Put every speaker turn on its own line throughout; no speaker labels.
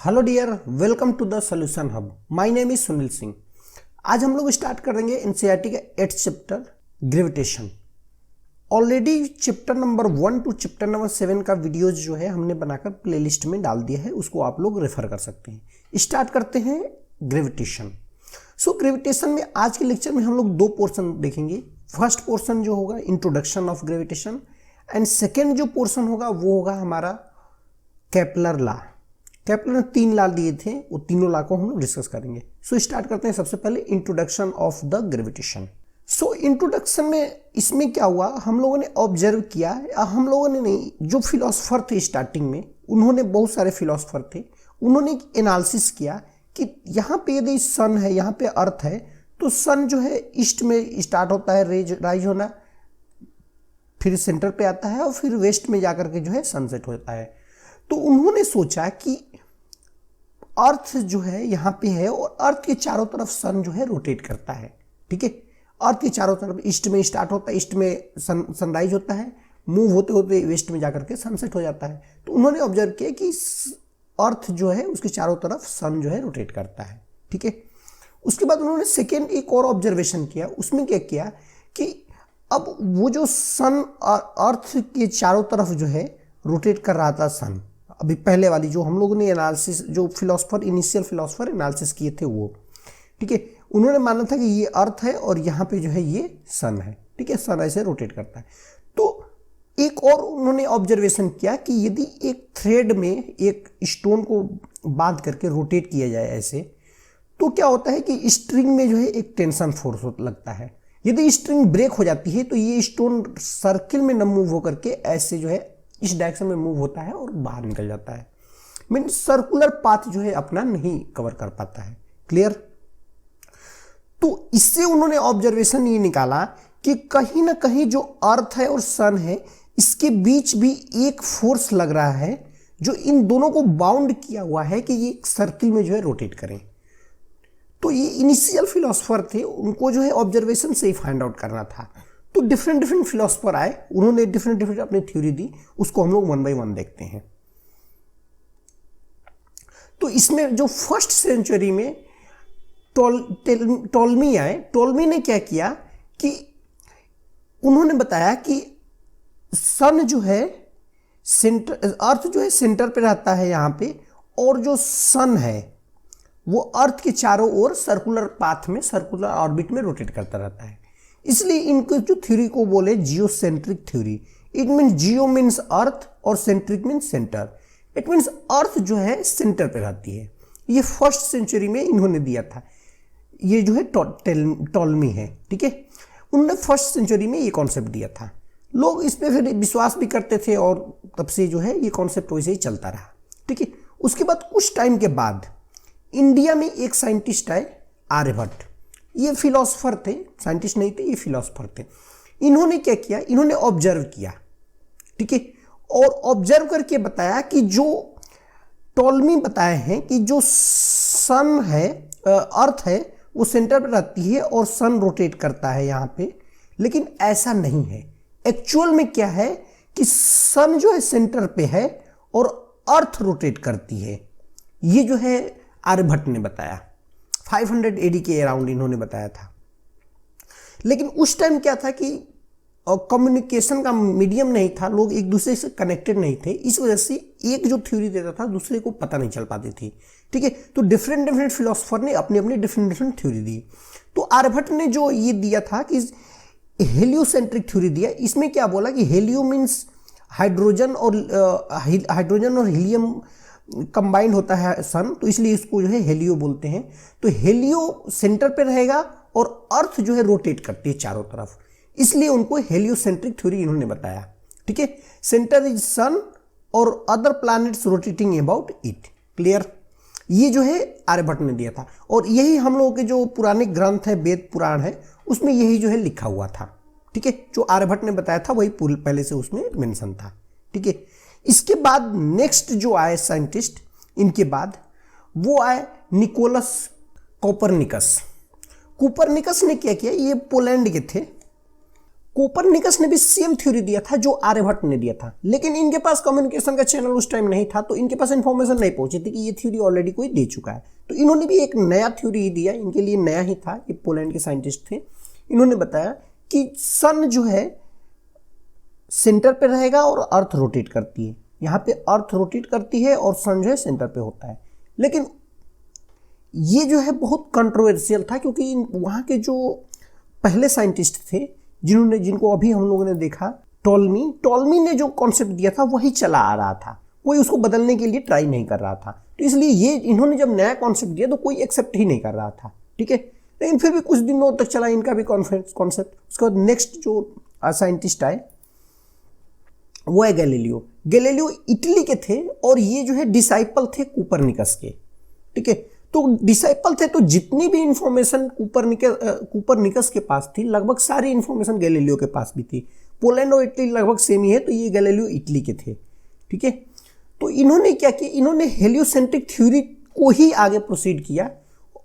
Hello dear, welcome to the solution hub. My name is Sunil Singh. आज हम लोग start करेंगे एनसीईआरटी का 8th chapter gravitation. Already chapter number 1 to chapter number 7 का videos जो है हमने बनाकर प्लेलिस्ट में डाल दिया है, उसको आप लोग रेफर कर सकते हैं। स्टार्ट करते हैं ग्रेविटेशन। ग्रेविटेशन में आज के लेक्चर में हम लोग 2 पोर्शन देखेंगे। फर्स्ट पोर्शन जो होगा introduction of gravitation and second जो पोर्शन होगा वो होगा हमारा केपलर लॉ। केपलर ने 3 लॉ दिए थे, वो तीनों लॉ को हम लोग डिस्कस करेंगे। स्टार्ट करते हैं सबसे पहले introduction of the gravitation. Introduction में इसमें क्या हुआ, हम लोगों ने ऑब्जर्व किया, हम लोगों ने नहीं, जो फिलोसफर थे स्टार्टिंग में, उन्होंने बहुत सारे फिलोसफर थे, उन्होंने एनालिसिस किया कि यहाँ पे यदि सन है, यहाँ पे अर्थ है, तो सन जो है ईस्ट में स्टार्ट होता है राइज होना, फिर सेंटर पे आता है और फिर वेस्ट में जाकर के जो है सनसेट होता है। तो उन्होंने सोचा कि अर्थ जो है यहाँ पे है और अर्थ के चारों तरफ सन जो है रोटेट करता है। ठीक है, अर्थ के चारों तरफ ईस्ट में स्टार्ट होता है, ईस्ट में सनराइज होता है, मूव होते होते वेस्ट में जाकर के सनसेट हो जाता है। तो उन्होंने ऑब्जर्व किया कि अर्थ जो है उसके चारों तरफ सन जो है रोटेट करता है। ठीक है, उसके बाद उन्होंने सेकेंड एक और ऑब्जर्वेशन किया। उसमें क्या किया कि अब वो जो सन अर्थ के चारों तरफ जो है रोटेट कर रहा था सन, अभी पहले वाली जो हम लोगों ने एनालिसिस, जो फिलोसफर इनिशियल फिलोसफर एनालिसिस किए थे वो, ठीक है, उन्होंने माना था कि ये अर्थ है और यहाँ पे जो है ये सन है। ठीक है, सन ऐसे रोटेट करता है। तो एक और उन्होंने ऑब्जर्वेशन किया कि यदि एक थ्रेड में एक स्टोन को बांध करके रोटेट किया जाए ऐसे, तो क्या होता है कि स्ट्रिंग में जो है एक टेंशन फोर्स लगता है। यदि स्ट्रिंग ब्रेक हो जाती है तो ये स्टोन सर्किल में न मूव होकर के ऐसे जो है इस डायरेक्शन में मूव होता है और बाहर निकल जाता है। मीन सर्कुलर पाथ जो है अपना नहीं कवर कर पाता है। क्लियर? तो इससे उन्होंने ऑब्जर्वेशन ये निकाला कि कहीं ना कहीं जो अर्थ है और सन है, इसके बीच भी एक फोर्स लग रहा है जो इन दोनों को बाउंड किया हुआ है कि ये एक सर्किल में जो है रोटेट करें। तो ये इनिशियल फिलोसफर थे, उनको जो है ऑब्जर्वेशन से ही फाइंड आउट करना था। तो डिफरेंट फिलोसफर आए, उन्होंने डिफरेंट अपनी थ्योरी दी, उसको हम लोग 1 बाय 1 देखते हैं। तो इसमें जो फर्स्ट सेंचुरी में टॉलमी आए, टॉलमी ने क्या किया कि उन्होंने बताया कि सन जो है सेंटर, अर्थ जो है सेंटर पे रहता है यहाँ पे, और जो सन है वो अर्थ के चारों ओर सर्कुलर पाथ में, सर्कुलर ऑर्बिट में रोटेट करता रहता है। इसलिए इनको जो थ्योरी को बोले geocentric theory. It means geo means earth और centric means centre. It means earth जो है सेंटर पे रहती है। ये फर्स्ट सेंचुरी में इन्होंने दिया था, ये जो है टॉलमी है। ठीक है, उन्होंने फर्स्ट सेंचुरी में ये कॉन्सेप्ट दिया था। लोग इस पर फिर विश्वास भी करते थे और तब से जो है ये कॉन्सेप्ट वैसे ही चलता रहा। ठीक है, उसके बाद कुछ टाइम के बाद इंडिया में एक साइंटिस्ट आए, आर्यभट्ट। ये फिलोसफर थे, साइंटिस्ट नहीं थे, ये फिलोसफर थे। इन्होंने क्या किया, इन्होंने ऑब्जर्व किया। ठीक है, और ऑब्जर्व करके बताया कि जो टॉलमी बताए हैं कि जो सन है, अर्थ है, वो सेंटर पर रहती है और सन रोटेट करता है यहाँ पे, लेकिन ऐसा नहीं है। एक्चुअल में क्या है कि सन जो है सेंटर पे है और अर्थ रोटेट करती है। ये जो है आर्यभट्ट ने बताया, 500 AD के अराउंड इन्होंने बताया था। लेकिन उस टाइम क्या था कि कम्युनिकेशन का मीडियम नहीं था, लोग एक दूसरे से कनेक्टेड नहीं थे, इस वजह से एक जो थ्योरी देता था दूसरे को पता नहीं चल पाती थी। ठीक है, तो डिफरेंट फिलोसफर ने अपनी अपनी डिफरेंट थ्योरी दी। तो आर्यभट्ट ने जो ये दिया था कि हेलियोसेंट्रिक थ्योरी दिया। इसमें क्या बोला कि हेलियो मीन्स हाइड्रोजन और हीलियम कंबाइंड होता है सन, तो इसलिए इसको जो है हेलियो बोलते हैं। तो हेलियो सेंटर पे रहेगा और अर्थ जो है रोटेट करती है चारों तरफ, इसलिए उनको हेलियोसेंट्रिक थ्योरी इन्होंने बताया। ठीक है, सेंटर इज सन और other planets rotating about it. Clear? ये जो है आर्यभट्ट ने दिया था और यही हम लोगों के जो पुराने ग्रंथ है, वेद पुराण है, उसमें यही जो है लिखा हुआ था। ठीक है, जो आर्यभट्ट ने बताया था वही पहले से उसमें मेंशन था। ठीक है, इसके बाद नेक्स्ट जो आए साइंटिस्ट इनके बाद, वो आए निकोलस कोपरनिकस। कोपरनिकस ने क्या किया, ये पोलैंड के थे कोपरनिकस ने भी सेम थ्योरी दिया था जो आर्यभट्ट ने दिया था, लेकिन इनके पास कम्युनिकेशन का चैनल उस टाइम नहीं था, तो इनके पास इंफॉर्मेशन नहीं पहुंची थी कि ये थ्योरी ऑलरेडी कोई दे चुका है। तो इन्होंने भी एक नया थ्योरी ही दिया, इनके लिए नया ही था, ये पोलैंड के साइंटिस्ट थे। इन्होंने बताया कि सन जो है सेंटर पे रहेगा और अर्थ रोटेट करती है। यहाँ पे अर्थ रोटेट करती है और सन जो है सेंटर पे होता है। लेकिन ये जो है बहुत कंट्रोवर्शियल था, क्योंकि वहाँ के जो पहले साइंटिस्ट थे जिनको अभी हम लोगों ने देखा, टॉलमी ने जो कॉन्सेप्ट दिया था वही चला आ रहा था, कोई उसको बदलने के लिए ट्राई नहीं कर रहा था। तो इसलिए ये इन्होंने जब नया कॉन्सेप्ट दिया तो कोई एक्सेप्ट ही नहीं कर रहा था, ठीक है। लेकिन फिर भी कुछ दिनों तक चला इनका भी कॉन्सेप्ट। उसके बाद नेक्स्ट जो साइंटिस्ट आए वो है गैलीलियो इटली के थे, और ये जो है डिसाइपल थे कोपरनिकस के, ठीक है। तो डिसाइपल थे, तो जितनी भी इंफॉर्मेशन कोपरनिकस के पास थी लगभग सारी इंफॉर्मेशन गैलीलियो के पास भी थी। पोलैंड और इटली लगभग सेम ही है, तो ये गैलीलियो इटली के थे, ठीक है। तो इन्होंने क्या किया, इन्होंने हेलियोसेंट्रिक थ्योरी को ही आगे प्रोसीड किया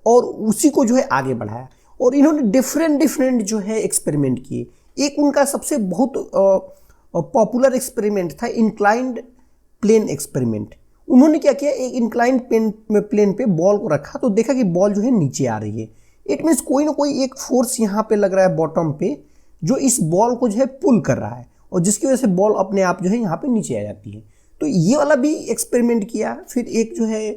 और उसी को जो है आगे बढ़ाया, और इन्होंने डिफरेंट जो है एक्सपेरिमेंट किए। एक उनका सबसे बहुत पॉपुलर एक्सपेरिमेंट था इंक्लाइंड प्लेन एक्सपेरिमेंट। उन्होंने क्या किया, एक इंक्लाइंड प्लेन पे बॉल को रखा, तो देखा कि बॉल जो है नीचे आ रही है। इट मीन्स कोई ना कोई एक फोर्स यहाँ पे लग रहा है बॉटम पे, जो इस बॉल को जो है पुल कर रहा है, और जिसकी वजह से बॉल अपने आप जो है यहाँ पे नीचे आ जाती है। तो ये वाला भी एक्सपेरिमेंट किया। फिर एक जो है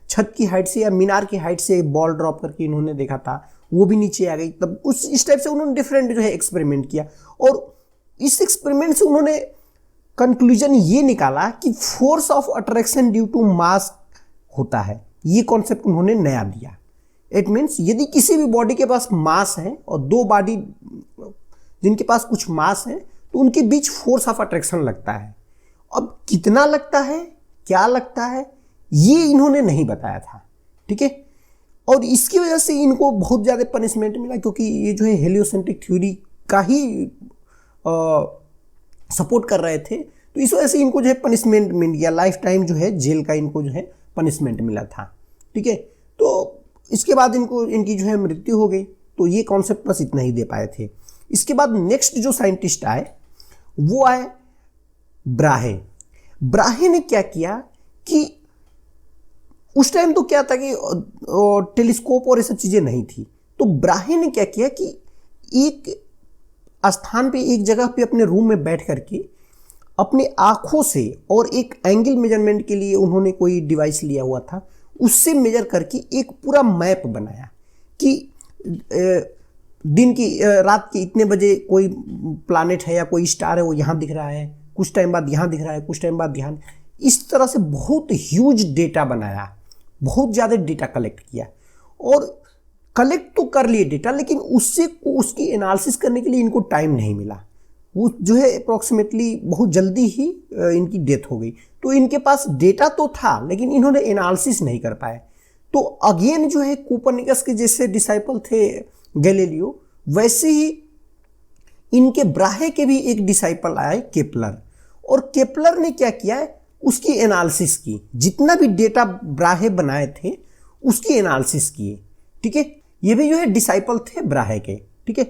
छत की हाइट से या मीनार की हाइट से बॉल ड्रॉप करके इन्होंने देखा था, वो भी नीचे आ गई। तब इस टाइप से उन्होंने डिफरेंट जो है एक्सपेरिमेंट किया, और इस एक्सपेरिमेंट से उन्होंने कंक्लूजन ये निकाला कि force of attraction due to mass होता है। ये कॉन्सेप्ट उन्होंने नया दिया। इट मीन्स यदि किसी भी बॉडी के पास मास है और दो बॉडी जिनके पास कुछ मास है, तो उनके बीच फोर्स ऑफ अट्रैक्शन लगता है। अब कितना लगता है, क्या लगता है, ये इन्होंने नहीं बताया था, ठीक है। और इसकी वजह से इनको बहुत ज़्यादा पनिशमेंट मिला, क्योंकि ये जो है हेलियोसेंट्रिक थ्योरी का ही सपोर्ट कर रहे थे। तो इस वजह से इनको जो है पनिशमेंट मिल गया, लाइफ टाइम जो है जेल का इनको जो है पनिशमेंट मिला था, ठीक है। तो इसके बाद इनकी जो है मृत्यु हो गई। तो ये कॉन्सेप्ट बस इतना ही दे पाए थे। इसके बाद नेक्स्ट जो साइंटिस्ट आए वो आए ब्राहे। ब्राहे ने क्या किया कि उस टाइम तो क्या था कि टेलीस्कोप और ये सब चीज़ें नहीं थी। तो ब्राहे ने क्या किया कि एक स्थान पे, एक जगह पे अपने रूम में बैठ करके अपने आँखों से, और एक एंगल मेजरमेंट के लिए उन्होंने कोई डिवाइस लिया हुआ था, उससे मेजर करके एक पूरा मैप बनाया कि दिन की रात के इतने बजे कोई प्लैनेट है या कोई स्टार है वो यहाँ दिख रहा है, कुछ टाइम बाद यहाँ दिख रहा है, कुछ टाइम बाद यहाँ। इस तरह से बहुत ह्यूज डेटा बनाया, बहुत ज़्यादा डेटा कलेक्ट किया, और कलेक्ट तो कर लिए डेटा, लेकिन उसकी एनालिसिस करने के लिए इनको टाइम नहीं मिला। वो जो है अप्रॉक्सीमेटली बहुत जल्दी ही इनकी डेथ हो गई। तो इनके पास डेटा तो था, लेकिन इन्होंने एनालिसिस नहीं कर पाए। तो अगेन जो है कोपरनिकस के जैसे डिसाइपल थे गैलीलियो, वैसे ही इनके ब्राहे के भी एक डिसाइपल आए केपलर, और केपलर ने क्या किया है, उसकी एनालिसिस की। जितना भी डेटा ब्राहे बनाए थे उसकी एनालिसिस किए, ठीक है। ये भी जो है डिसाइपल थे ब्राहे के, ठीक है।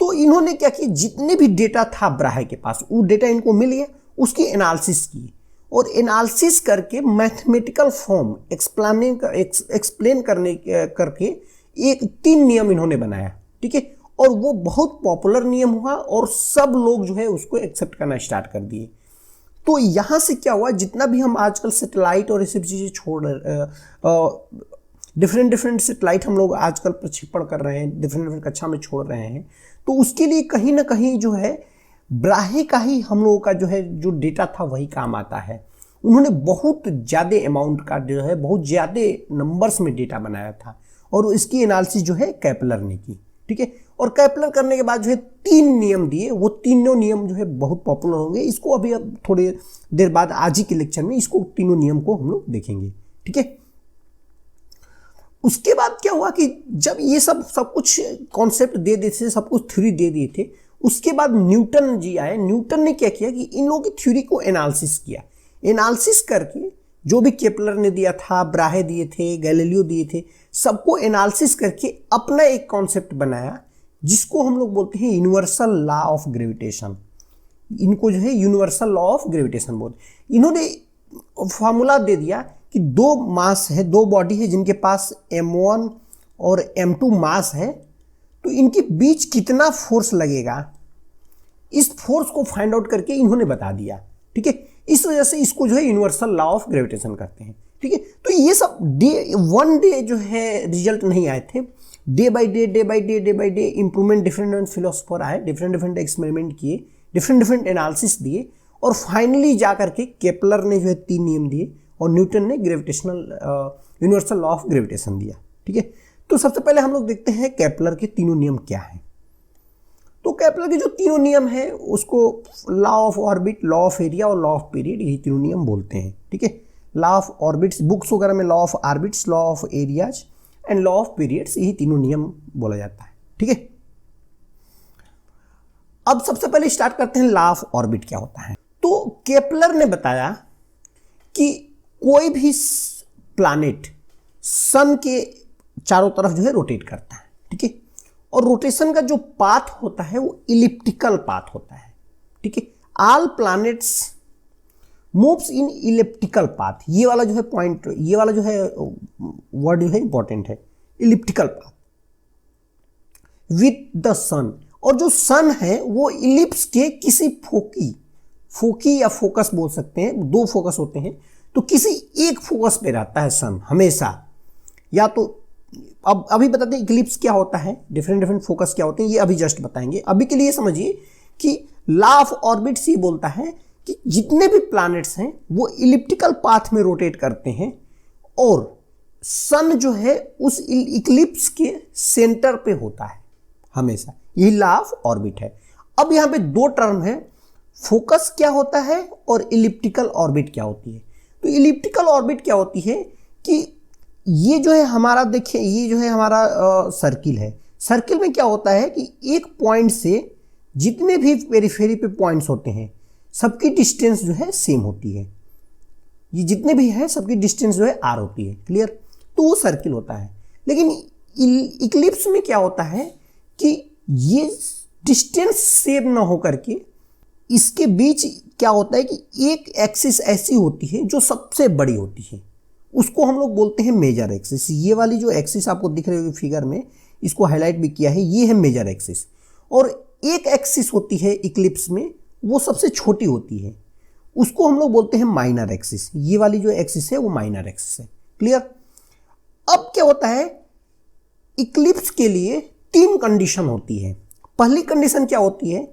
तो इन्होंने क्या किया, जितने भी डेटा था ब्राहे के पास, वो डेटा इनको मिल गया, उसकी एनालिसिस की, और एनालिसिस करके मैथमेटिकल फॉर्म एक्सप्लेन करके एक 3 नियम इन्होंने बनाया, ठीक है। और वो बहुत पॉपुलर नियम हुआ, और सब लोग जो है उसको एक्सेप्ट करना स्टार्ट कर दिए। तो यहाँ से क्या हुआ, जितना भी हम आजकल सैटेलाइट और ये सब चीज़ें छोड़ डिफरेंट सैटेलाइट हम लोग आजकल प्रक्षेपण कर रहे हैं, डिफरेंट कक्षा में छोड़ रहे हैं, तो उसके लिए कहीं ना कहीं जो है ब्राहे का ही हम लोगों का जो है जो डेटा था वही काम आता है। उन्होंने बहुत ज़्यादा अमाउंट का जो है, बहुत ज़्यादा नंबर्स में डेटा बनाया था, और इसकी एनालिसिस जो है केपलर ने की, ठीक है। और केपलर करने के बाद जो है 3 नियम दिए, वो तीनों नियम जो है बहुत पॉपुलर होंगे। इसको अभी अब थोड़ी देर बाद आज ही के लेक्चर में इसको तीनों नियम को हम लोग देखेंगे, ठीक है। उसके बाद क्या हुआ कि जब ये सब कुछ कॉन्सेप्ट दे दिए थे, सब कुछ थ्योरी दे दिए थे, उसके बाद न्यूटन जी आए। न्यूटन ने क्या किया कि इन लोगों की थ्योरी को एनालिसिस किया। एनालिसिस करके जो भी केपलर ने दिया था, ब्राहे दिए थे, गैलीलियो दिए थे, सबको एनालिसिस करके अपना एक कॉन्सेप्ट बनाया जिसको हम लोग बोलते हैं यूनिवर्सल लॉ ऑफ ग्रेविटेशन। इनको जो है यूनिवर्सल लॉ ऑफ ग्रेविटेशन बोलते। इन्होंने फॉर्मूला दे दिया कि दो मास है, दो बॉडी है जिनके पास m1 और m2 मास है, तो इनके बीच कितना फोर्स लगेगा, इस फोर्स को फाइंड आउट करके इन्होंने बता दिया। ठीक है, इस वजह से इसको जो है यूनिवर्सल लॉ ऑफ ग्रेविटेशन करते हैं। ठीक है, तो ये सब वन डे जो है रिजल्ट नहीं आए थे, day by day improvement, different philosopher आए, डिफरेंट एक्सपेरिमेंट किए, डिफरेंट एनालिसिस दिए, और फाइनली जा करके केपलर ने जो है 3 नियम दिए और न्यूटन ने gravitational universal law of gravitation दिया। ठीक है, तो सबसे पहले हम लोग देखते हैं केपलर के तीनों नियम क्या हैं। तो केपलर के जो तीनों नियम है उसको law of orbit, law of area और लॉ ऑफ पीरियड, यही तीनों नियम बोलते हैं। ठीक है, लॉ ऑफ ऑर्बिट्स बुक्स वगैरह में law of orbits, law of areas and law of periods, यही तीनों नियम बोला जाता है। ठीक है, अब सबसे पहले स्टार्ट करते हैं लॉ ऑफ ऑर्बिट क्या होता है। तो केपलर ने बताया कि कोई भी प्लैनेट सन के चारों तरफ जो है रोटेट करता है। ठीक है, और रोटेशन का जो पाथ होता है वो इलिप्टिकल पाथ होता है। ठीक है, all planets moves in elliptical path. ये वाला जो है पॉइंट, ये वाला जो है वर्ड जो है इंपॉर्टेंट है, इलिप्टिकल पाथ विथ द सन। और जो सन है वो इलिप्स के किसी फोकी या फोकस बोल सकते हैं, 2 फोकस होते हैं, तो किसी एक फोकस पे रहता है सन हमेशा। या तो अब अभी बताते हैं इक्लिप्स क्या होता है, डिफरेंट फोकस क्या होते हैं, ये अभी जस्ट बताएंगे। अभी के लिए समझिए कि लॉ ऑफ ऑर्बिट्स ये बोलता है कि जितने भी प्लैनेट्स हैं वो इलिप्टिकल पाथ में रोटेट करते हैं और सन जो है उस इक्लिप्स के सेंटर पे होता है हमेशा। यही लॉ ऑफ ऑर्बिट है। अब यहाँ पे 2 टर्म है, फोकस क्या होता है और इलिप्टिकल ऑर्बिट क्या होती है। तो इलिप्टिकल ऑर्बिट क्या होती है कि ये जो है हमारा, देखिए ये जो है हमारा सर्किल है। सर्किल में क्या होता है कि एक पॉइंट से जितने भी पेरिफेरी पे पॉइंट्स होते हैं सबकी डिस्टेंस जो है सेम होती है। ये जितने भी है सबकी डिस्टेंस जो है r होती है। क्लियर, तो वो सर्किल होता है। लेकिन इक्लिप्स में क्या होता है कि ये डिस्टेंस सेम ना हो करके इसके बीच क्या होता है कि एक एक्सिस ऐसी होती है जो सबसे बड़ी होती है, उसको हम लोग बोलते हैं मेजर एक्सिस। ये वाली जो एक्सिस आपको दिख रही होगी फिगर में, इसको हाईलाइट भी किया है, ये है मेजर एक्सिस। और एक एक्सिस होती है इक्लिप्स में, वो सबसे छोटी होती है, उसको हम लोग बोलते हैं माइनर एक्सिस। ये वाली जो एक्सिस है वो माइनर एक्सिस है। क्लियर, अब क्या होता है, इक्लिप्स के लिए 3 कंडीशन होती है। पहली कंडीशन क्या होती है,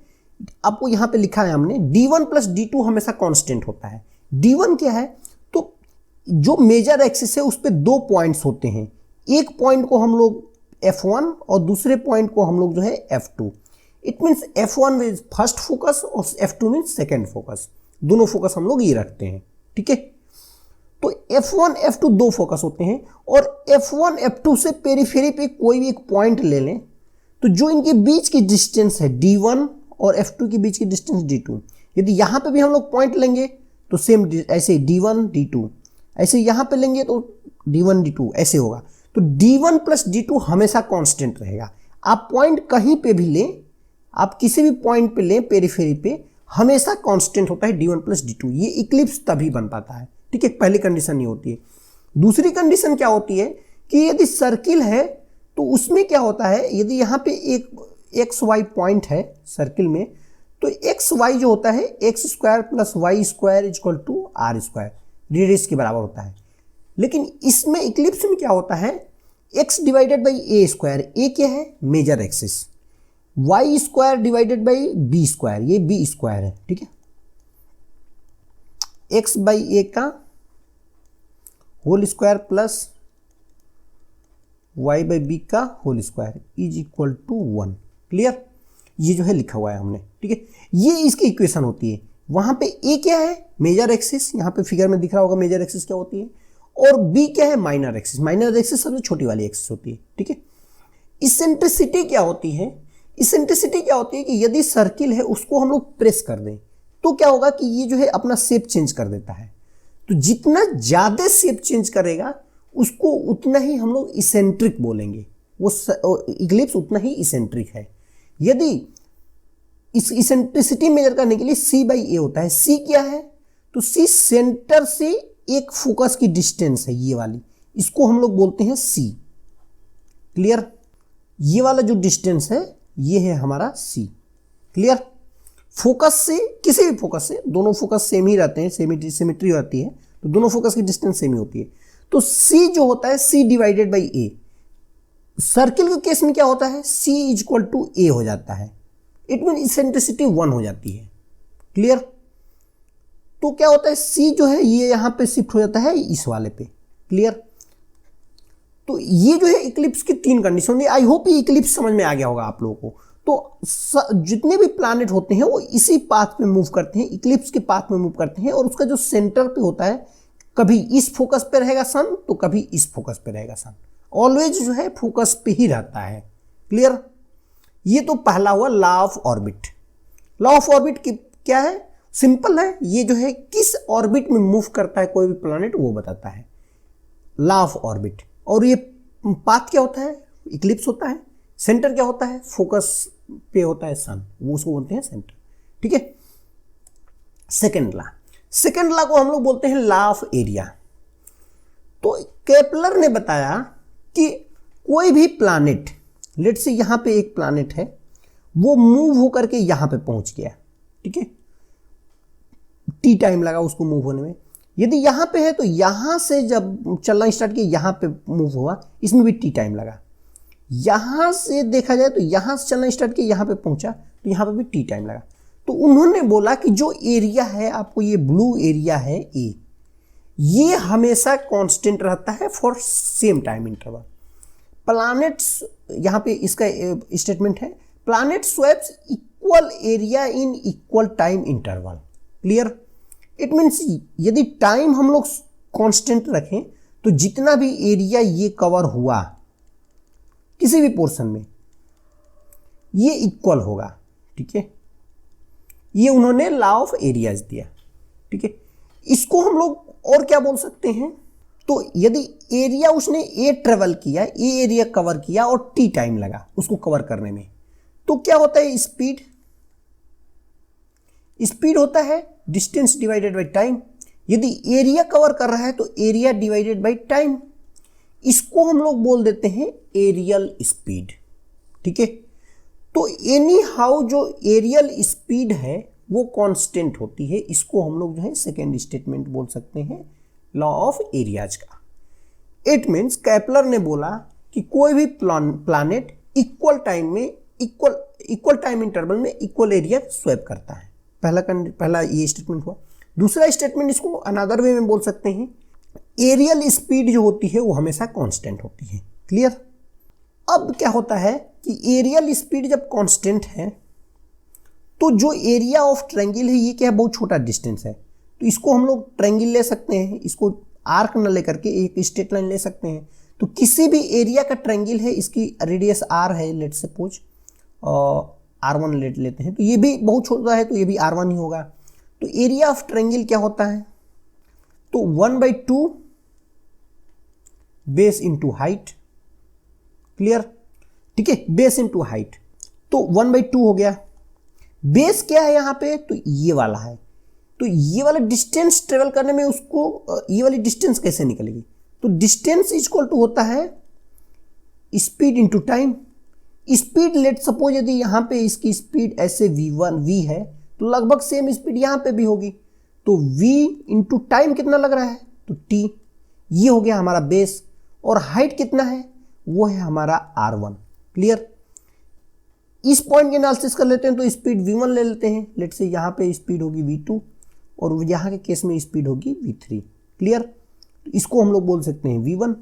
आपको यहां पे लिखा है हमने, d1 प्लस d2 हमेशा कांस्टेंट होता है। d1 क्या है, तो जो मेजर एक्सिस है उस पे 2 पॉइंट्स होते हैं, एक पॉइंट को हम लोग f1 और दूसरे पॉइंट को हम लोग जो है f2। It means f1 means first focus और f2 मीन्स सेकेंड फोकस, दोनों फोकस हम लोग ये रखते हैं। ठीक है, तो f1 f2 2 फोकस होते हैं और f1 f2 से पेरिफेरी पे कोई भी एक पॉइंट ले लें तो जो इनके बीच की डिस्टेंस है d1 और f2 के बीच की डिस्टेंस d2, यदि यहां पे भी हम लोग पॉइंट लेंगे तो सेम ऐसे d1 d2, ऐसे यहां पे लेंगे तो d1 d2 ऐसे होगा। तो d1 प्लस d2 हमेशा कांस्टेंट रहेगा। आप पॉइंट कहीं पे भी लें, आप किसी भी पॉइंट पे लें पेरिफेरी पे, हमेशा कांस्टेंट होता है d1 प्लस d2। ये इक्लिप्स तभी बन पाता है। ठीक है, पहली कंडीशन ये होती है। दूसरी कंडीशन क्या होती है कि यदि सर्किल है तो उसमें क्या होता है, यदि यहाँ पे एक एक्स वाई पॉइंट है सर्किल में, तो एक्स वाई जो होता है x square plus y square equal to r square, radius के बराबर होता है। लेकिन इसमें इक्लिप्स में क्या होता है, X divided by A square, A क्या है major axis, Y square divided by B square, ये बी स्क्वायर है। ठीक है, एक्स बाई ए का whole square plus Y by B का whole square is equal to 1। Clear, ये जो है लिखा हुआ है हमने। ठीक है, ये इसकी इक्वेशन होती है। वहां पे ए क्या है मेजर एक्सिस, यहाँ पे फिगर में दिख रहा होगा मेजर एक्सिस क्या होती है, और बी क्या है माइनर एक्सिस। माइनर एक्सिस सबसे छोटी वाली एक्सिस होती है। ठीक है, इसेंट्रिसिटी क्या होती है, इसेंट्रिसिटी क्या होती है कि यदि सर्किल है उसको हम लोग प्रेस कर दें तो क्या होगा कि ये जो है अपना शेप चेंज कर देता है। तो जितना ज्यादा शेप चेंज करेगा उसको उतना ही हम लोग इसेंट्रिक बोलेंगे, वो इक्लिप्स उतना ही इसेंट्रिक है। यदि इस इसेंट्रिसिटी मेजर करने के लिए C/A होता है। C क्या है? तो C सेंटर से एक फोकस की डिस्टेंस है, ये वाली, इसको हम लोग बोलते हैं C। क्लियर? ये वाला जो डिस्टेंस है ये है हमारा C। क्लियर? फोकस से, किसी भी फोकस से, दोनों फोकस सेम ही रहते हैं, सिमेट्री होती है, तो दोनों फोकस की डिस्टेंस सेम ही होती है। तो C जो होता है C/A। सर्किल के केस में क्या होता है? C=A हो जाता है। इट मीन इसेंट्रिसिटी 1 हो जाती है। क्लियर? तो क्या होता है, C जो है ये यहां पे शिफ्ट हो जाता है इस वाले पे। क्लियर? तो ये जो है इक्लिप्स की 3 कंडीशन होंगी। आई होप ये इक्लिप्स समझ में आ गया होगा आप लोगों को। तो जितने भी प्लैनेट होते हैं वो इसी पाथ पे मूव करते हैं, इक्लिप्स के पाथ में मूव करते हैं, और उसका जो सेंटर पे होता है, कभी इस फोकस पे रहेगा सन तो कभी इस फोकस पे रहेगा सन, ऑलवेज जो है फोकस पे ही रहता है। क्लियर? ये तो पहला हुआ law of orbit. Law of orbit क्या है? सिंपल है, ये जो है किस ऑर्बिट में मूव करता है कोई भी प्लैनेट वो बताता है, लॉ ऑफ ऑर्बिट। और ये पाथ क्या होता है? इक्लिप्स होता है। सेंटर क्या होता है? फोकस पे होता है सन, वो उसको बोलते हैं सेंटर। ठीक है? सेकेंड लॉ को हम लोग बोलते हैं लॉ ऑफ एरिया। तो केपलर ने बताया कि कोई भी प्लैनेट, लेट्स से यहां पे एक प्लैनेट है, वो मूव होकर के यहां पे पहुंच गया। ठीक है? T टाइम लगा उसको मूव होने में। यदि यहां पे है तो यहां से जब चलना स्टार्ट किया यहां पे मूव हुआ, इसमें भी T टाइम लगा। यहां से देखा जाए तो यहां से चलना स्टार्ट किया, यहां पे पहुंचा तो यहां पे भी T टाइम लगा। तो उन्होंने बोला कि जो एरिया है, आपको ये ब्लू एरिया है A, ये हमेशा कांस्टेंट रहता है for same time interval. Planets, यहां पे इसका स्टेटमेंट है, planet swaps equal area in equal time interval. Clear? It means यदि टाइम हम लोग कांस्टेंट रखें तो जितना भी एरिया ये कवर हुआ किसी भी पोर्शन में, ये इक्वल होगा। ठीक है? ये उन्होंने लॉ ऑफ एरियाज दिया। ठीक है? इसको हम लोग और क्या बोल सकते हैं? तो यदि एरिया उसने ए ट्रेवल किया, ए एरिया कवर किया और T टाइम लगा उसको कवर करने में, तो क्या होता है? स्पीड होता है डिस्टेंस डिवाइडेड बाई टाइम। यदि एरिया कवर कर रहा है तो एरिया डिवाइडेड बाई टाइम, इसको हम लोग बोल देते हैं एरियल स्पीड। ठीक है? तो एनी हाउ जो एरियल स्पीड है वो कांस्टेंट होती है, इसको हम लोग जो है सेकेंड स्टेटमेंट बोल सकते हैं लॉ ऑफ एरियाज का। इट मीन्स केपलर ने बोला कि कोई भी प्लैनेट इक्वल टाइम में, इक्वल टाइम इंटरवल में इक्वल एरिया स्वैप करता है। पहला ये स्टेटमेंट हुआ। दूसरा स्टेटमेंट, इसको अनदर वे में बोल सकते हैं, एरियल स्पीड जो होती है वो हमेशा कांस्टेंट होती है। क्लियर? अब क्या होता है कि एरियल स्पीड जब कांस्टेंट है तो जो एरिया ऑफ ट्रायंगल है ये क्या है? बहुत छोटा डिस्टेंस है, तो इसको हम लोग ट्रायंगल ले सकते हैं, इसको आर्क न लेकर के एक स्ट्रेट लाइन ले सकते हैं। तो किसी भी एरिया का ट्रायंगल है, इसकी रेडियस r है, लेट्स सपोज R1 लेते हैं, तो ये भी बहुत छोटा है तो ये भी R1 ही होगा। तो एरिया ऑफ ट्रायंगल क्या होता है? तो 1/2 बेस इंटू हाइट। क्लियर? ठीक है? बेस इंटू हाइट, तो 1/2 हो गया। बेस क्या है यहां पे? तो ये वाला है। तो ये वाला डिस्टेंस ट्रेवल करने में उसको ये वाली डिस्टेंस कैसे निकलेगी? तो डिस्टेंस इक्वल टू होता है speed into time. Speed let suppose यदि यहां पे इसकी स्पीड ऐसे v है तो लगभग सेम स्पीड यहां पे भी होगी, तो v इंटू टाइम कितना लग रहा है? तो t। ये हो गया हमारा बेस। और हाइट कितना है? वो है हमारा R1। क्लियर? इस पॉइंट के एनालिसिस कर लेते हैं, तो स्पीड v1 ले लेते हैं, लेट से यहां पे स्पीड होगी v2 और यहां के केस में स्पीड होगी v3। क्लियर? तो इसको हम लोग बोल सकते हैं v1।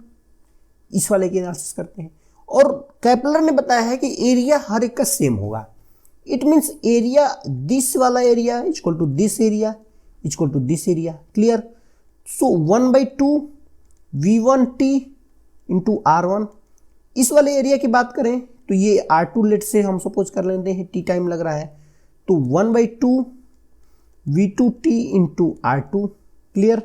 इस वाले की एनालिसिस करते हैं। और केपलर ने बताया है कि एरिया हर एक का सेम होगा। इट मीन्स एरिया, दिस वाला area equal to this area equal to this area. Clear? So 1/2 v1t into R1। इस वाले एरिया की बात करें तो ये R2 लेट से हम सपोज कर लेते हैं, T टाइम लग रहा है, तो 1/2 v2t इंटू R2। क्लियर?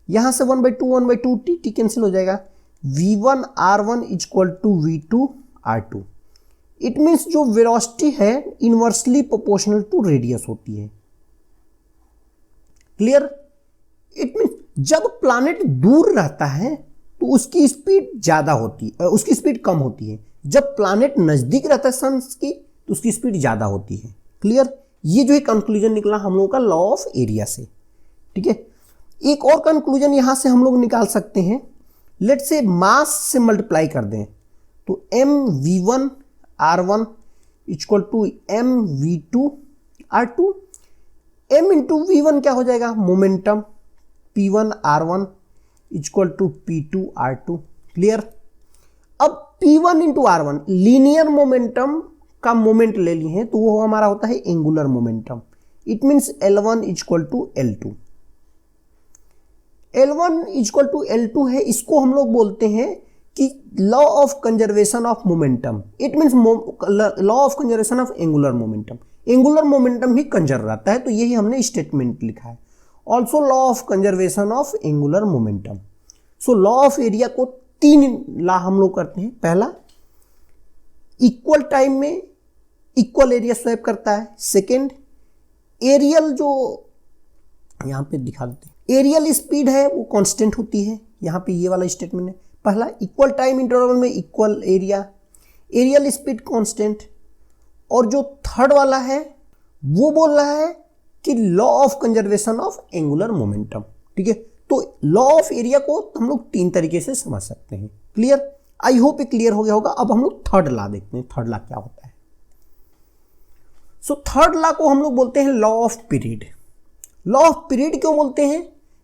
यहां से 1/2 T कैंसिल हो जाएगा। v1 R1 equal to v2 R2। It means जो वेलोसिटी है इनवर्सली प्रोपोर्शनल टू रेडियस होती है। क्लियर? इट मीन्स जब प्लैनेट दूर रहता है तो उसकी स्पीड ज्यादा होती है, उसकी स्पीड कम होती है। जब प्लैनेट नजदीक रहता है सन की तो उसकी स्पीड ज्यादा होती है। क्लियर? ये जो है कंक्लूजन निकला हम लोगों का लॉ ऑफ एरिया से। ठीक है, एक और कंक्लूजन यहां से हम लोग निकाल सकते हैं। लेट से मास से मल्टीप्लाई कर दें तो mv1 r1 equal to mv2 r2। m into v1 क्या हो जाएगा? Momentum p1 r1 equal to p2 r2। Clear? अब p1 into r1 linear momentum का मोमेंट ले लिए हैं तो वो हमारा होता है angular momentum. It means L1 equal to L2। L1 equal to L2 है, इसको हम लोग बोलते हैं कि law of conservation of momentum. It means law of conservation of angular momentum. Angular momentum ही कंजर्व रहता है, तो यही हमने स्टेटमेंट लिखा है। Also law of conservation of angular momentum. So law of area को 3 लॉ हम लोग करते हैं। पहला, इक्वल टाइम में इक्वल एरिया स्वैप करता है। सेकेंड, एरियल जो यहां पे दिखा देते हैं, एरियल स्पीड है वो कांस्टेंट होती है। यहां पे ये वाला स्टेटमेंट है। पहला, इक्वल टाइम इंटरवल में equal area, areal speed constant. और जो थर्ड वाला है वो बोल रहा है कि law of conservation of angular momentum. ठीक है, तो लॉ ऑफ एरिया को हम लोग 3 तरीके से समझ सकते हैं। क्लियर? आई होप ये क्लियर हो गया होगा। अब हम लोग थर्ड लॉ देखते हैं, थर्ड लॉ क्या होता है। सो थर्ड लॉ को हम लोग बोलते हैं law of period. Law of period क्यों बोलते हैं?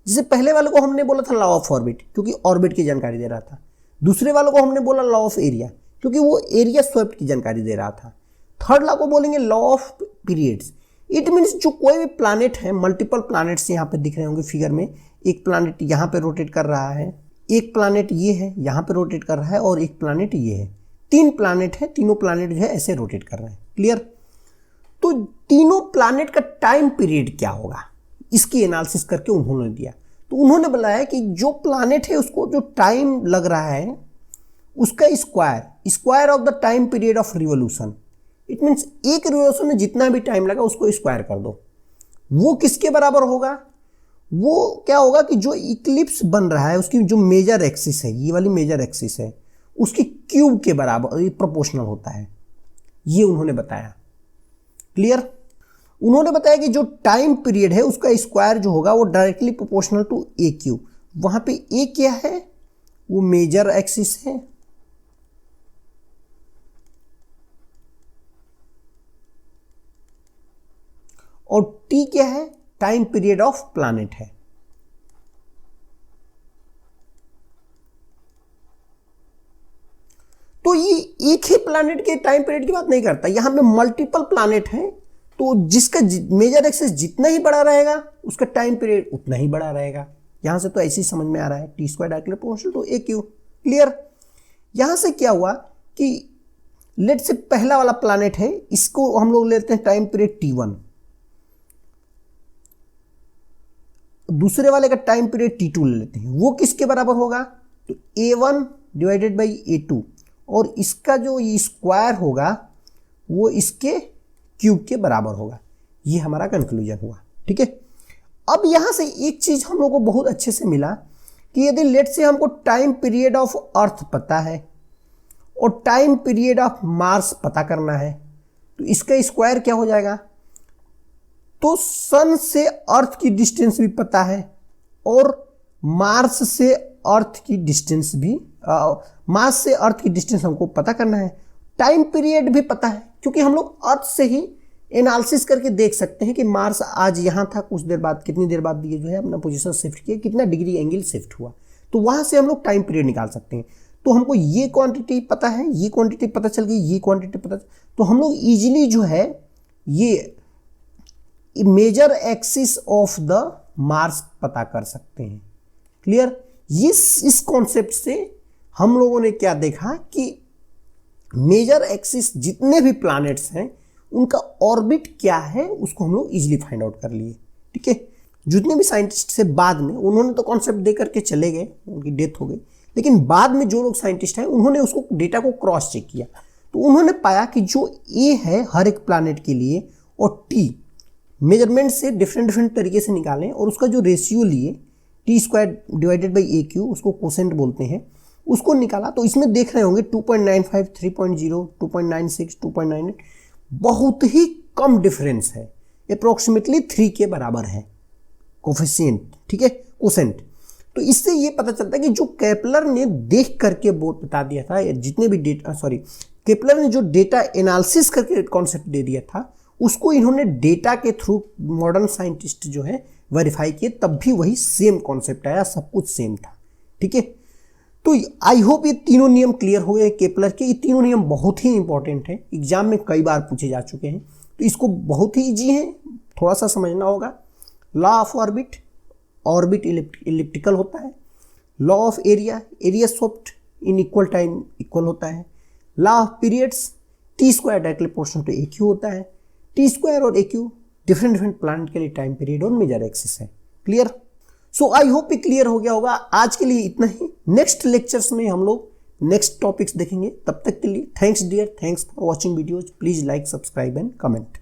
जैसे पहले वाले को हमने बोला था लॉ ऑफ ऑर्बिट, क्योंकि ऑर्बिट की जानकारी दे रहा था। दूसरे वालों को हमने बोला लॉ ऑफ एरिया, क्योंकि वो एरिया स्वैप्ड की जानकारी दे रहा था। थर्ड लॉ को बोलेंगे law of periods. It means जो कोई भी प्लैनेट है, मल्टीपल प्लैनेट्स यहाँ पे दिख रहे होंगे फिगर में। एक प्लैनेट यहाँ पे रोटेट कर रहा है, एक प्लैनेट ये है यहाँ पे रोटेट कर रहा है, और एक प्लैनेट ये है। 3 प्लैनेट है, तीनों प्लैनेट जो है ऐसे रोटेट कर रहे हैं। क्लियर? तो तीनों प्लैनेट का टाइम पीरियड क्या होगा, इसकी एनालिसिस करके उन्होंने दिया। तो उन्होंने बताया कि जो प्लैनेट है उसको जो टाइम लग रहा है उसका square of the time period of revolution. It means एक रिवोल्यूशन में जितना भी टाइम लगा उसको स्क्वायर कर दो। वो किसके बराबर होगा? वो क्या होगा कि जो इक्लिप्स बन रहा है उसकी जो मेजर एक्सिस है, ये वाली मेजर एक्सिस है, उसकी क्यूब के बराबर प्रोपोर्शनल होता है। ये उन्होंने बताया। क्लियर? उन्होंने बताया कि जो टाइम पीरियड है उसका स्क्वायर जो होगा वो directly proportional to a cube. वहां पे ए क्या है? वो मेजर एक्सिस है, और टी क्या है? टाइम पीरियड ऑफ प्लैनेट है। तो ये एक ही प्लैनेट के टाइम पीरियड की बात नहीं करता, यहां पे मल्टीपल प्लैनेट हैं, तो जिसका मेजर एक्सिस जितना ही बड़ा रहेगा उसका टाइम पीरियड उतना ही बड़ा रहेगा। यहां से तो ऐसे ही समझ में आ रहा है, T square directly proportional to a cube. Clear? यहां से क्या हुआ कि लेट से पहला वाला प्लैनेट है, इसको हम लोग लेते हैं टाइम पीरियड T1, दूसरे वाले का टाइम पीरियड T2 ले लेते हैं। वो किसके बराबर होगा? तो A1 डिवाइडेड बाई A2, और इसका जो ये स्क्वायर होगा वो इसके क्यूब के बराबर होगा। ये हमारा कंक्लूजन हुआ। ठीक है, अब यहां से एक चीज हम लोग को बहुत अच्छे से मिला कि यदि लेट से हमको टाइम पीरियड ऑफ अर्थ पता है और टाइम पीरियड ऑफ मार्स पता करना है, तो इसका स्क्वायर क्या हो जाएगा? तो सन से अर्थ की डिस्टेंस भी पता है और मार्स से अर्थ की डिस्टेंस भी, मार्स से अर्थ की डिस्टेंस हमको पता करना है। टाइम पीरियड भी पता है, क्योंकि हम लोग अर्थ से ही एनालिसिस करके देख सकते हैं कि मार्स आज यहाँ था, कुछ देर बाद, कितनी देर बाद ये जो है अपना पोजीशन शिफ्ट किया, कितना डिग्री एंगल शिफ्ट हुआ, तो वहाँ से हम लोग टाइम पीरियड निकाल सकते हैं। तो हमको ये क्वांटिटी पता है, ये क्वांटिटी पता चल गई, ये क्वांटिटी पता, तो हम लोग ईजिली जो है ये major axis of the Mars पता कर सकते हैं। क्लियर? इस कॉन्सेप्ट से हम लोगों ने क्या देखा कि मेजर एक्सिस जितने भी प्लैनेट्स हैं उनका ऑर्बिट क्या है उसको हम लोग इजीली फाइंड आउट कर लिए। ठीक है, जितने भी साइंटिस्ट से बाद में, उन्होंने तो कॉन्सेप्ट दे करके चले गए, उनकी डेथ हो गई, लेकिन बाद में जो लोग साइंटिस्ट हैं उन्होंने उसको डेटा को क्रॉस चेक किया, तो उन्होंने पाया कि जो ए है हर एक प्लैनेट के लिए और टी मेजरमेंट से डिफरेंट तरीके से निकालें और उसका जो रेशियो लिए t² divided by A Q, उसको कोसेंट बोलते हैं, उसको निकाला। तो इसमें देख रहे होंगे 2.95, 3.0, 2.96, 2.98, बहुत ही कम डिफरेंस है, अप्रोक्सीमेटली 3 के बराबर है कोफिशिएंट, ठीक है, कोसेंट। तो इससे ये पता चलता है कि जो केपलर ने देख करके बता दिया था, जितने भी डेटा केपलर ने जो डेटा एनालिसिस करके कॉन्सेप्ट दे दिया था, उसको इन्होंने डेटा के थ्रू मॉडर्न साइंटिस्ट जो है वेरीफाई किए, तब भी वही सेम कॉन्सेप्ट आया, सब कुछ सेम था, ठीक है। तो आई होप ये तीनों नियम क्लियर हो गए केपलर के। ये तीनों नियम बहुत ही इंपॉर्टेंट है, एग्जाम में कई बार पूछे जा चुके हैं, तो इसको बहुत ही ईजी है, थोड़ा सा समझना होगा। Law of orbit, orbit elliptical होता है। Law of area, area swept in equal time equal होता है। Law of periods, T square directly proportional to a cube होता है। टी स्क्वायर और ए क्यू डिफरेंट प्लैनेट के लिए टाइम पीरियड और मेजर एक्सिस है। क्लियर? सो आई होप ये क्लियर हो गया होगा। आज के लिए इतना ही, नेक्स्ट लेक्चर्स में हम लोग नेक्स्ट टॉपिक्स देखेंगे। तब तक के लिए thanks dear, thanks for watching videos. Please like, subscribe and comment.